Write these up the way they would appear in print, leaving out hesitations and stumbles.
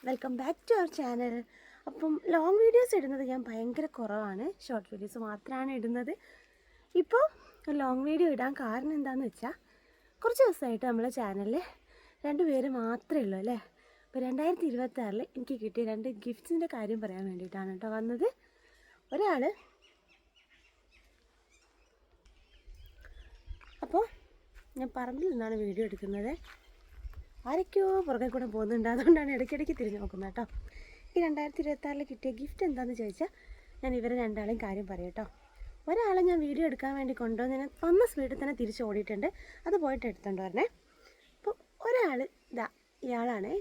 Welcome back to our channel. അപ്പം long videos ഇടുന്നത് ഞാൻ ഭയങ്കര കുറവാണ്, ഷോർട്ട് വീഡിയോസ് മാത്രമാണ് ഇടുന്നത്. ഇപ്പോൾ ലോങ് വീഡിയോ ഇടാൻ കാരണം എന്താണെന്ന് വെച്ചാൽ കുറച്ച് ദിവസമായിട്ട് നമ്മളെ ചാനലിൽ 2 പേര് മാത്രമേ ഉള്ളൂ അല്ലേ. അപ്പോൾ 2026 എനിക്ക് കിട്ടിയ 2 ഗിഫ്റ്റ്സിൻ്റെ കാര്യം പറയാൻ വേണ്ടിയിട്ടാണ് കേട്ടോ വന്നത്. ഒരാൾ അപ്പോൾ ഞാൻ പറമ്പിൽ നിന്നാണ് വീഡിയോ എടുക്കുന്നത്. ആരൊക്കെയോ പുറകെ കൂടെ പോകുന്നുണ്ട്, അതുകൊണ്ടാണ് ഇടയ്ക്കിടയ്ക്ക് തിരിഞ്ഞ് നോക്കുന്നത് കേട്ടോ. ഈ 2026 കിട്ടിയ ഗിഫ്റ്റ് എന്താണെന്ന് ചോദിച്ചാൽ ഞാൻ ഇവരെ രണ്ടാളെയും കാര്യം പറയാം കേട്ടോ. ഒരാളെ ഞാൻ വീഡിയോ എടുക്കാൻ വേണ്ടി കൊണ്ടുവന്ന് ഞാൻ വന്ന സ്പീഡിൽ തന്നെ തിരിച്ച് ഓടിയിട്ടുണ്ട്, അത് പോയിട്ട് എടുത്തുകൊണ്ട് വരണേ. അപ്പോൾ ഒരാൾ ഇയാളാണ്.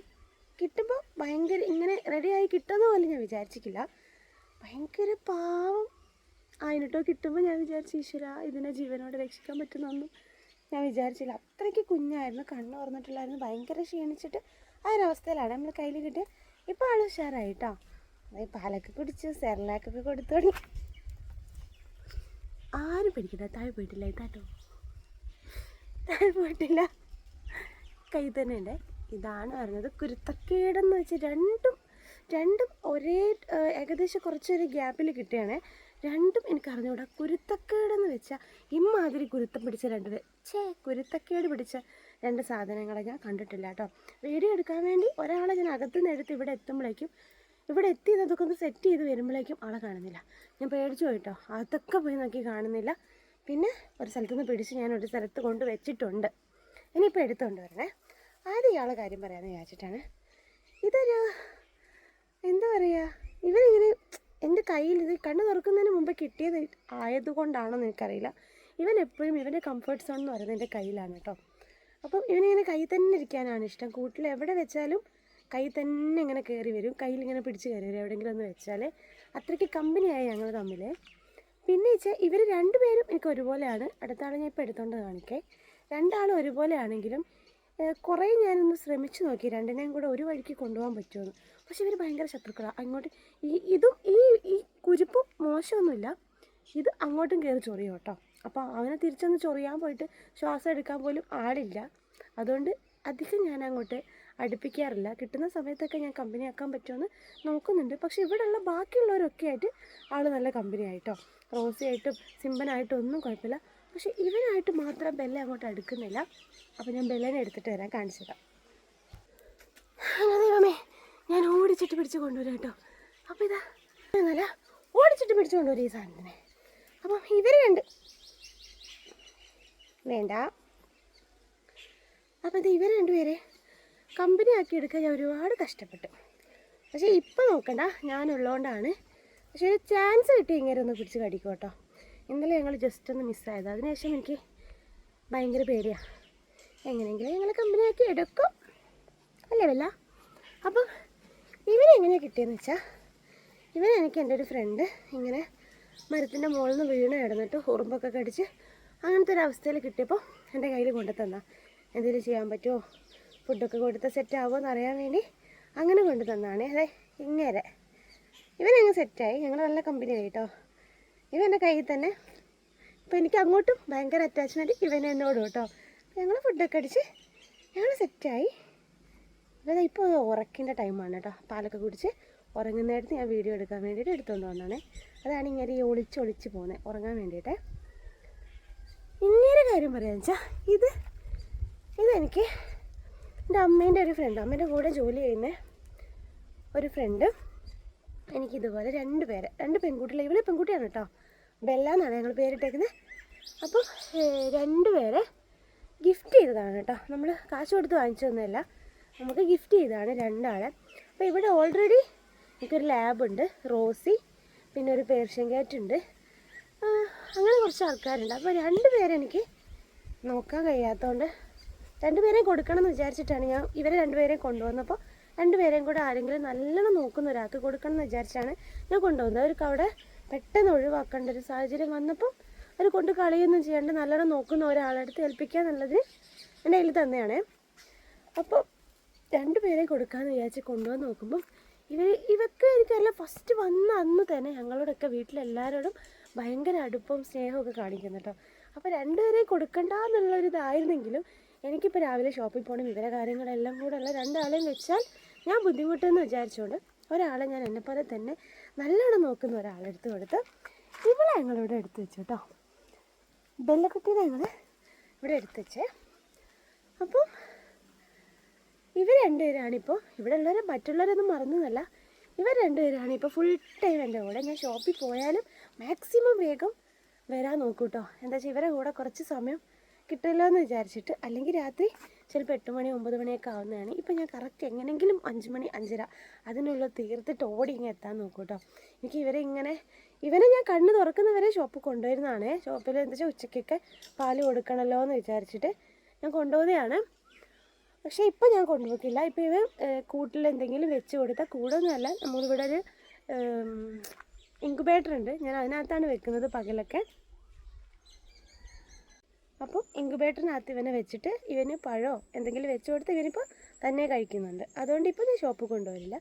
കിട്ടുമ്പോൾ ഭയങ്കര ഇങ്ങനെ റെഡിയായി കിട്ടുമെന്ന് പോലും ഞാൻ വിചാരിച്ചിട്ടില്ല. ഭയങ്കര പാവം ആയിട്ടോ. കിട്ടുമ്പോൾ ഞാൻ വിചാരിച്ചു ഈശ്വര ഇതിനെ ജീവനോടെ രക്ഷിക്കാൻ പറ്റുന്നൊന്നും ഞാൻ വിചാരിച്ചില്ല. അത്രയ്ക്ക് കുഞ്ഞായിരുന്നു, കണ്ണ് തുറന്നിട്ടില്ലായിരുന്നു, ഭയങ്കര ക്ഷീണിച്ചിട്ട് ആ ഒരവസ്ഥയിലാണ് നമ്മൾ കയ്യിൽ കിട്ടിയത്. ഇപ്പോൾ ആൾ ഉഷാറായിട്ടോ. അതായത് പാലൊക്കെ കുടിച്ച് സെർലാക്കൊക്കെ കൊടുത്തു തുടങ്ങി. ആരും പിടിക്കണ്ട, താഴെ പോയിട്ടില്ല. ഇതാട്ടോ താഴെ പോയിട്ടില്ല, കൈ തന്നെ ഉണ്ട്. ഇതാണ് പറഞ്ഞത് കുരുത്തക്കേടെന്ന് വെച്ചാൽ രണ്ടും ഒരേ ഏകദേശം കുറച്ചൊരു ഗ്യാപ്പിൽ കിട്ടുകയാണ്. രണ്ടും എനിക്ക് അറിഞ്ഞുകൂടാ. കുരുത്തക്കേടെന്ന് വെച്ചാൽ ഇമ്മാതിരി കുരുത്തം പിടിച്ച കുരുത്തക്കേട് പിടിച്ച 2 സാധനങ്ങളെ ഞാൻ കണ്ടിട്ടില്ല കേട്ടോ. വീഡിയോ എടുക്കാൻ വേണ്ടി ഒരാളെ ഞാൻ അകത്തുനിന്ന് എടുത്ത് ഇവിടെ എത്തുമ്പോഴേക്കും, ഇവിടെ എത്തിയതൊക്കെ ഒന്ന് സെറ്റ് ചെയ്ത് വരുമ്പോഴേക്കും ആളെ കാണുന്നില്ല. ഞാൻ പേടിച്ചു പോയിട്ടോ, അതൊക്കെ പോയി നോക്കി കാണുന്നില്ല. പിന്നെ ഒരു സ്ഥലത്തുനിന്ന് പിടിച്ച് ഞാൻ ഒരു സ്ഥലത്ത് കൊണ്ട് വെച്ചിട്ടുണ്ട്. ഇനിയിപ്പോൾ എടുത്തുകൊണ്ട് വരണേ. ആദ്യം ഇയാളെ കാര്യം പറയാമെന്ന് വിചാരിച്ചിട്ടാണ്. ഇതൊരു എന്താ പറയുക, ഇവനിങ്ങനെ എൻ്റെ കയ്യിൽ ഇത് കണ്ണ് തുറക്കുന്നതിന് മുമ്പ് കിട്ടിയത് ആയതുകൊണ്ടാണോ എന്ന് എനിക്കറിയില്ല. ഇവൻ എപ്പോഴും ഇവൻ്റെ കംഫർട്ട് സോൺ എന്ന് പറയുന്നത് എൻ്റെ കയ്യിലാണ് കേട്ടോ. അപ്പം ഇവനിങ്ങനെ കൈ തന്നെ ഇരിക്കാനാണ് ഇഷ്ടം. കൂട്ടിൽ എവിടെ വെച്ചാലും കൈ തന്നെ ഇങ്ങനെ കയറി വരും, കയ്യിലിങ്ങനെ പിടിച്ച് കയറി വരും എവിടെയെങ്കിലും ഒന്ന് വെച്ചാൽ. അത്രയ്ക്ക് കമ്പനിയായി ഞങ്ങൾ തമ്മിൽ. പിന്നെ വെച്ചാൽ ഇവർ 2 പേരും എനിക്ക് ഒരുപോലെയാണ്. അടുത്ത ആളെ ഞാൻ ഇപ്പോൾ എടുത്തുകൊണ്ട് കാണിക്കേ. 2 ആളും ഒരുപോലെയാണെങ്കിലും കുറേ ഞാനൊന്ന് ശ്രമിച്ചു നോക്കി 2നെയും കൂടെ ഒരു വഴിക്ക് കൊണ്ടുപോകാൻ പറ്റുമെന്ന്. പക്ഷെ ഇവർ ഭയങ്കര ശത്രുക്കളാണ്. അങ്ങോട്ട് ഈ കുരിപ്പും മോശമൊന്നുമില്ല, ഇത് അങ്ങോട്ടും കയറി ചൊറിയും കേട്ടോ. അപ്പോൾ അവനെ തിരിച്ചൊന്ന് ചൊറിയാൻ പോയിട്ട് ശ്വാസം എടുക്കാൻ പോലും ആളില്ല. അതുകൊണ്ട് അധികം ഞാൻ അങ്ങോട്ട് അടുപ്പിക്കാറില്ല. കിട്ടുന്ന സമയത്തൊക്കെ ഞാൻ കമ്പനി ആക്കാൻ പറ്റുമെന്ന് നോക്കുന്നുണ്ട്. പക്ഷെ ഇവിടെയുള്ള ബാക്കിയുള്ളവരൊക്കെ ആയിട്ട് ആൾ നല്ല കമ്പനി ആയിട്ടോ. റോസിയായിട്ടും സിമ്പനായിട്ടും ഒന്നും കുഴപ്പമില്ല. പക്ഷെ ഇവനായിട്ട് മാത്രം ബെല്ല അങ്ങോട്ട് അടുക്കുന്നില്ല. അപ്പോൾ ഞാൻ ബെല്ലനെ എടുത്തിട്ട് വരാൻ കാണിച്ചതാണ്. ദൈവമേ, ഞാൻ ഓടിച്ചിട്ട് പിടിച്ച് കൊണ്ടുവരാം കേട്ടോ. അപ്പോൾ ഇതാ നല്ല ഓടിച്ചിട്ട് പിടിച്ച് കൊണ്ടുവരും ഈ സാധനത്തിനെ. അപ്പം ഇവർ വേണ്ട. അപ്പം ഇത് ഇവർ 2 പേരെ കമ്പനി ആക്കി എടുക്കാൻ ഞാൻ ഒരുപാട് കഷ്ടപ്പെട്ടു. പക്ഷേ ഇപ്പം നോക്കണ്ട, ഞാനുള്ളതുകൊണ്ടാണ്. പക്ഷേ ഒരു ചാൻസ് കിട്ടി ഇങ്ങനെ ഒന്ന് പിടിച്ച് കടിക്കും കേട്ടോ. ഇന്നലെ ഞങ്ങൾ ജസ്റ്റ് ഒന്ന് മിസ്സായത്. അതിനുശേഷം എനിക്ക് ഭയങ്കര പേടിയാണ്. എങ്ങനെയെങ്കിലും ഞങ്ങൾ കമ്പനിയാക്കി എടുക്കും അല്ലേ വല്ല. അപ്പം ഇവനെങ്ങനെയാണ് കിട്ടിയെന്ന് വെച്ചാൽ, എനിക്ക് എൻ്റെ ഒരു ഫ്രണ്ട് ഇങ്ങനെ മരത്തിൻ്റെ മുകളിൽ നിന്ന് വീണ് കിടന്നിട്ട് ഉറുമ്പൊക്കെ കടിച്ച് അങ്ങനത്തെ ഒരു അവസ്ഥയിൽ കിട്ടിയപ്പോൾ എൻ്റെ കയ്യിൽ കൊണ്ടു തന്നാ. എന്തെങ്കിലും ചെയ്യാൻ പറ്റുമോ, ഫുഡൊക്കെ കൊടുത്ത് സെറ്റ് ആവുമോ എന്നറിയാൻ വേണ്ടി അങ്ങനെ കൊണ്ടു തന്നാണ്. അതെ ഇങ്ങനെ ഇവനങ്ങ് സെറ്റായി, ഞങ്ങൾ നല്ല കമ്പനി ആയിട്ടോ. ഇവൻ്റെ കയ്യിൽ തന്നെ. ഇപ്പോൾ എനിക്ക് അങ്ങോട്ടും ഭയങ്കര അറ്റാച്ച്മെൻറ്റ് ഇവൻ എന്നോടും കേട്ടോ. ഞങ്ങൾ ഫുഡൊക്കെ അടിച്ച് ഞങ്ങൾ സെറ്റായി. അതായത് ഇപ്പോൾ ഉറക്കിൻ്റെ ടൈമാണ് കേട്ടോ. പാലൊക്കെ കുടിച്ച് ഉറങ്ങുന്നിടത്ത് ഞാൻ വീഡിയോ എടുക്കാൻ വേണ്ടിയിട്ട് എടുത്തുകൊണ്ട് വന്നാണേ. അതാണ് ഇങ്ങനെ ഈ ഒളിച്ച് പോകുന്നത് ഉറങ്ങാൻ വേണ്ടിയിട്ട്. ഇങ്ങനെ കാര്യം പറയാന്ന് വെച്ചാൽ ഇതെനിക്ക് എൻ്റെ അമ്മേൻ്റെ ഒരു ഫ്രണ്ട്, അമ്മേൻ്റെ കൂടെ ജോലി ചെയ്യുന്ന ഒരു ഫ്രണ്ട് എനിക്കിതുപോലെ 2 പേര്, 2 പെൺകുട്ടികൾ. ഇവള് പെൺകുട്ടിയാണ് കേട്ടോ, ബെല്ല എന്നാണ് ഞങ്ങൾ പേരിട്ടേക്കുന്നത്. അപ്പം 2 പേരെ ഗിഫ്റ്റ് ചെയ്തതാണ് കേട്ടോ. നമ്മൾ കാശ് കൊടുത്ത് വാങ്ങിച്ചതൊന്നുമല്ല, നമുക്ക് ഗിഫ്റ്റ് ചെയ്തതാണ് 2 ആളെ. അപ്പോൾ ഇവിടെ ഓൾറെഡി എനിക്കൊരു ലാബുണ്ട്, റോസി, പിന്നെ ഒരു പേർഷ്യൻ ക്യാറ്റ് ഉണ്ട്, അങ്ങനെ കുറച്ച് ആൾക്കാരുണ്ട്. അപ്പോൾ 2 പേരെനിക്ക് നോക്കാൻ കഴിയാത്തതുകൊണ്ട് 2 പേരെയും കൊടുക്കണം എന്ന് വിചാരിച്ചിട്ടാണ് ഞാൻ ഇവരെ 2 പേരെയും കൊണ്ടുവന്നപ്പോൾ 2 പേരെയും കൂടെ ആരെങ്കിലും നല്ലോണം നോക്കുന്ന ഒരാൾക്ക് കൊടുക്കണം എന്ന് വിചാരിച്ചാണ് ഞാൻ കൊണ്ടുവന്നത്. അവർക്ക് അവിടെ പെട്ടെന്ന് ഒഴിവാക്കേണ്ട ഒരു സാഹചര്യം വന്നപ്പോൾ അവർ കൊണ്ട് കളിയൊന്നും ചെയ്യാണ്ട് നല്ലോണം നോക്കുന്ന ഒരാളെടുത്ത് ഏൽപ്പിക്കുക എന്നുള്ളത് എൻ്റെ കയ്യിൽ തന്നെയാണ്. അപ്പോൾ 2 പേരെയും കൊടുക്കാമെന്ന് വിചാരിച്ച് കൊണ്ടുവന്ന് നോക്കുമ്പം ഇവർക്ക് എനിക്കറിയില്ല, ഫസ്റ്റ് വന്ന അന്ന് തന്നെ ഞങ്ങളോടൊക്കെ വീട്ടിലെല്ലാവരോടും ഭയങ്കര അടുപ്പവും സ്നേഹമൊക്കെ കാണിക്കുന്നു കേട്ടോ. അപ്പോൾ 2 പേരെയും കൊടുക്കണ്ട എന്നുള്ളൊരിതായിരുന്നെങ്കിലും എനിക്കിപ്പോൾ രാവിലെ ഷോപ്പിൽ പോകണം, ഇവരെ കാര്യങ്ങളെല്ലാം കൂടെ ഉള്ള 2 ആളെയും വെച്ചാൽ ഞാൻ ബുദ്ധിമുട്ടെന്ന് വിചാരിച്ചുകൊണ്ട് ഒരാളെ ഞാൻ എന്നെപ്പോലെ തന്നെ നല്ലോണം നോക്കുന്ന ഒരാളെടുത്ത് കൊടുത്ത് ഇവളെ ഞങ്ങളിവിടെ എടുത്ത് വെച്ചു കേട്ടോ. ബെല്ലക്കുട്ടീനെ ഞങ്ങൾ ഇവിടെ എടുത്ത് വെച്ചേ. അപ്പം ഇവർ രണ്ടുപേരാണിപ്പോൾ ഇവിടെ ഉള്ളവർ, മറ്റുള്ളവരൊന്നും മറന്നതല്ല, ഇവർ രണ്ടുപേരാണ് ഇപ്പോൾ ഫുൾ ടൈം എൻ്റെ കൂടെ. ഞാൻ ഷോപ്പിൽ പോയാലും മാക്സിമം വേഗം വരാൻ നോക്കൂ കേട്ടോ. എന്താ വെച്ചാൽ ഇവരെ കൂടെ കുറച്ച് സമയം കിട്ടുമല്ലോ എന്ന് വിചാരിച്ചിട്ട്. അല്ലെങ്കിൽ രാത്രി ചിലപ്പോൾ 8 മണി 9 മണിയൊക്കെ ആവുന്നതാണ്. ഇപ്പം ഞാൻ കറക്റ്റ് എങ്ങനെയെങ്കിലും 5 മണി 5:30 അതിനുള്ള തീർത്തിട്ട് ഓടി ഇങ്ങനെ എത്താൻ നോക്കൂ കേട്ടോ. എനിക്ക് ഇവനെ ഞാൻ കണ്ണ് തുറക്കുന്നവരെ ഷോപ്പിൽ കൊണ്ടുവരുന്നതാണ്. ഷോപ്പിൽ എന്താ വെച്ചാൽ ഉച്ചയ്ക്കൊക്കെ പാല് കൊടുക്കണമല്ലോ എന്ന് വിചാരിച്ചിട്ട് ഞാൻ കൊണ്ടുപോകുന്നതാണ്. പക്ഷേ ഇപ്പം ഞാൻ കൊണ്ടുപോക്കില്ല. ഇപ്പോൾ ഇവൻ കൂട്ടിൽ എന്തെങ്കിലും വെച്ച് കൊടുത്താൽ കൂടൊന്നുമല്ല, നമ്മളിവിടെ ഒരു ഇൻക്യുബേറ്റർ ഉണ്ട്, ഞാൻ അതിനകത്താണ് വെക്കുന്നത് പകലൊക്കെ. അപ്പോൾ ഇൻക്യുബേറ്ററിനകത്ത് ഇവനെ വെച്ചിട്ട് ഇവന് പഴമോ എന്തെങ്കിലും വെച്ച് കൊടുത്ത് ഇവനിപ്പോൾ തന്നെ കഴിക്കുന്നുണ്ട്. അതുകൊണ്ട് ഇപ്പോൾ ഞാൻ ഷോപ്പിൽ കൊണ്ടുവരില്ല.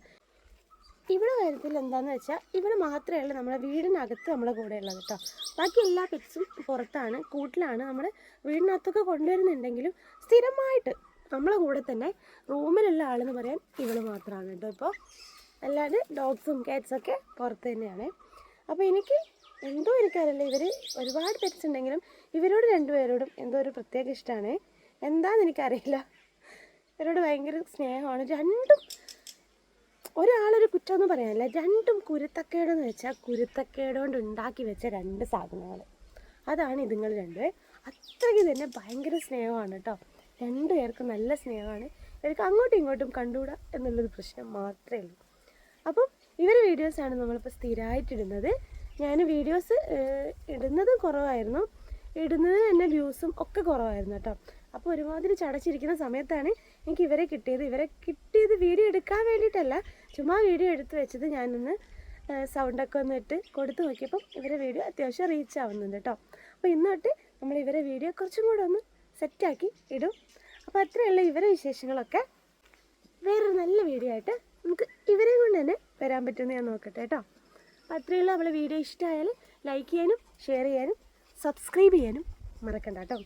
ഇവിടെ കാര്യത്തിൽ എന്താണെന്ന് വെച്ചാൽ ഇവിടെ മാത്രമേ ഉള്ളൂ നമ്മുടെ വീടിനകത്ത് നമ്മളെ കൂടെ ഉള്ളത് കേട്ടോ. ബാക്കി എല്ലാ പെറ്റ്സും പുറത്താണ്, കൂട്ടിലാണ്. നമ്മുടെ വീടിനകത്തൊക്കെ കൊണ്ടുവരുന്നുണ്ടെങ്കിലും സ്ഥിരമായിട്ട് നമ്മളെ കൂടെ തന്നെ റൂമിലുള്ള ആളെന്ന് പറയാൻ ഇവൾ മാത്രമാണ് കേട്ടോ. ഇപ്പോൾ അല്ലാതെ ഡോഗ്സും കാറ്റ്സൊക്കെ പുറത്ത് തന്നെയാണ്. അപ്പോൾ എനിക്കറിയില്ല, ഇവർ ഒരുപാട് പെറ്റ്സ് ഉണ്ടെങ്കിലും ഇവരോട് രണ്ടുപേരോടും എന്തോ ഒരു പ്രത്യേക ഇഷ്ടമാണ്. എന്താണെന്ന് എനിക്കറിയില്ല, ഇവരോട് ഭയങ്കര സ്നേഹമാണ്. രണ്ടും ഒരാളൊരു കുറ്റമൊന്നും പറയാനില്ല, രണ്ടും കുരുത്തക്കേടെന്ന് വെച്ചാൽ കുരുത്തക്കേടുകൊണ്ട് ഉണ്ടാക്കി വെച്ച 2 സാധനങ്ങൾ. അതാണ് ഇതുങ്ങൾ രണ്ടുപേർ. അത്രയ്ക്ക് തന്നെ ഭയങ്കര സ്നേഹമാണ് കേട്ടോ. 2 പേർക്കും നല്ല സ്നേഹമാണ്. ഇവർക്ക് അങ്ങോട്ടും ഇങ്ങോട്ടും കണ്ടുകൂടാ എന്നുള്ളൊരു പ്രശ്നം മാത്രമേ ഉള്ളൂ. അപ്പം ഇവർ വീഡിയോസാണ് നമ്മളിപ്പോൾ സ്ഥിരമായിട്ടിടുന്നത്. ഞാൻ വീഡിയോസ് ഇടുന്നത് കുറവായിരുന്നു, ഇടുന്നത് തന്നെ വ്യൂസും ഒക്കെ കുറവായിരുന്നു കേട്ടോ. അപ്പോൾ ഒരുമാതിരി ചടച്ചിരിക്കുന്ന സമയത്താണ് എനിക്ക് ഇവരെ കിട്ടിയത് വീഡിയോ എടുക്കാൻ വേണ്ടിയിട്ടല്ല, ചുമ്മാ വീഡിയോ എടുത്ത് വെച്ചത്. ഞാനൊന്ന് സൗണ്ടൊക്കെ ഒന്ന് ഇട്ട് കൊടുത്ത് നോക്കിയപ്പം ഇവരെ വീഡിയോ അത്യാവശ്യം റീച്ച് ആവുന്നുണ്ട് കേട്ടോ. അപ്പോൾ ഇന്ന് തൊട്ട് നമ്മൾ ഇവരെ വീഡിയോ കുറച്ചും കൂടെ ഒന്ന് സെറ്റാക്കി ഇടും. അപ്പോൾ അത്രയുള്ള ഇവരെ വിശേഷങ്ങളൊക്കെ വേറൊരു നല്ല വീഡിയോ ആയിട്ട് നമുക്ക് ഇവരെ കൊണ്ട് തന്നെ വരാൻ പറ്റുമെന്ന് ഞാൻ നോക്കട്ടെ കേട്ടോ. അപ്പോൾ അത്രയുള്ള നമ്മളെ വീഡിയോ ഇഷ്ടമായാൽ ലൈക്ക് ചെയ്യാനും ഷെയർ ചെയ്യാനും സബ്സ്ക്രൈബ് ചെയ്യാനും മറക്കണ്ട കേട്ടോ.